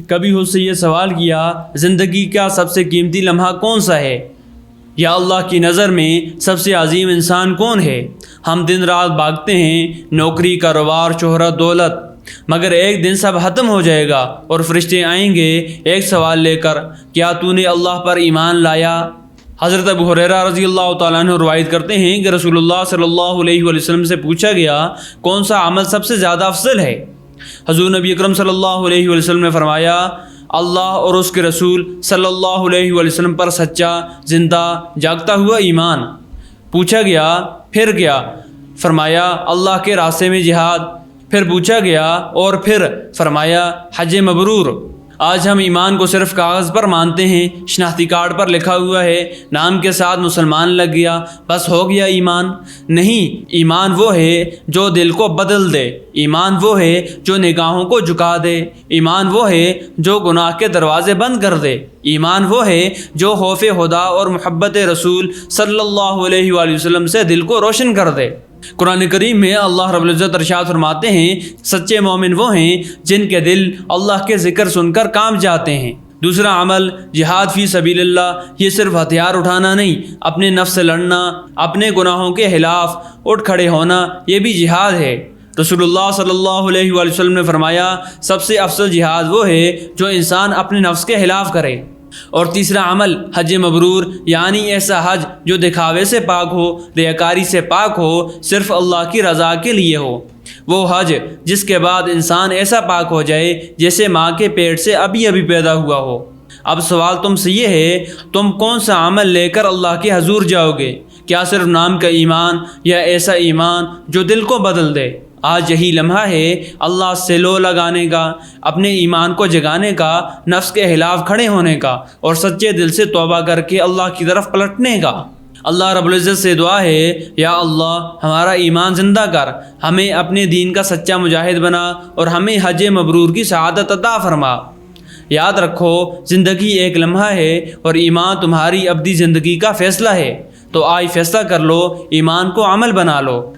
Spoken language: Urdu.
کبھی اس سے یہ سوال کیا زندگی کا سب سے قیمتی لمحہ کون سا ہے؟ یا اللہ کی نظر میں سب سے عظیم انسان کون ہے؟ ہم دن رات بھاگتے ہیں، نوکری، کاروبار، شہرت، دولت، مگر ایک دن سب ختم ہو جائے گا اور فرشتے آئیں گے ایک سوال لے کر، کیا تو نے اللہ پر ایمان لایا؟ حضرت ابو ہریرہ رضی اللہ تعالیٰ عنہ روایت کرتے ہیں کہ رسول اللہ صلی اللہ علیہ وسلم سے پوچھا گیا کون سا عمل سب سے زیادہ افضل ہے؟ حضور نبی اکرم صلی اللہ علیہ وسلم نے فرمایا اللہ اور اس کے رسول صلی اللہ علیہ وسلم پر سچا، زندہ، جاگتا ہوا ایمان۔ پوچھا گیا پھر کیا؟ فرمایا اللہ کے راستے میں جہاد۔ پھر پوچھا گیا اور پھر فرمایا حج مبرور۔ آج ہم ایمان کو صرف کاغذ پر مانتے ہیں، شناختی کارڈ پر لکھا ہوا ہے، نام کے ساتھ مسلمان لگ گیا، بس ہو گیا ایمان۔ نہیں، ایمان وہ ہے جو دل کو بدل دے، ایمان وہ ہے جو نگاہوں کو جھکا دے، ایمان وہ ہے جو گناہ کے دروازے بند کر دے، ایمان وہ ہے جو خوف خدا اور محبت رسول صلی اللہ علیہ وآلہ وسلم سے دل کو روشن کر دے۔ قرآن کریم میں اللہ رب العزت ارشاد فرماتے ہیں سچے مومن وہ ہیں جن کے دل اللہ کے ذکر سن کر کام جاتے ہیں۔ دوسرا عمل جہاد فی سبیل اللہ، یہ صرف ہتھیار اٹھانا نہیں، اپنے نفس سے لڑنا، اپنے گناہوں کے خلاف اٹھ کھڑے ہونا، یہ بھی جہاد ہے۔ رسول اللہ صلی اللہ علیہ وآلہ وسلم نے فرمایا سب سے افضل جہاد وہ ہے جو انسان اپنے نفس کے خلاف کرے۔ اور تیسرا عمل حج مبرور، یعنی ایسا حج جو دکھاوے سے پاک ہو، ریاکاری سے پاک ہو، صرف اللہ کی رضا کے لیے ہو۔ وہ حج جس کے بعد انسان ایسا پاک ہو جائے جیسے ماں کے پیٹ سے ابھی پیدا ہوا ہو۔ اب سوال تم سے یہ ہے تم کون سا عمل لے کر اللہ کے حضور جاؤ گے؟ کیا صرف نام کا ایمان یا ایسا ایمان جو دل کو بدل دے؟ آج یہی لمحہ ہے اللہ سے لو لگانے کا، اپنے ایمان کو جگانے کا، نفس کے خلاف کھڑے ہونے کا اور سچے دل سے توبہ کر کے اللہ کی طرف پلٹنے کا۔ اللہ رب العزت سے دعا ہے یا اللہ ہمارا ایمان زندہ کر، ہمیں اپنے دین کا سچا مجاہد بنا اور ہمیں حج مبرور کی سعادت عطا فرما۔ یاد رکھو زندگی ایک لمحہ ہے اور ایمان تمہاری ابدی زندگی کا فیصلہ ہے، تو آج فیصلہ کر لو، ایمان کو عمل بنا لو۔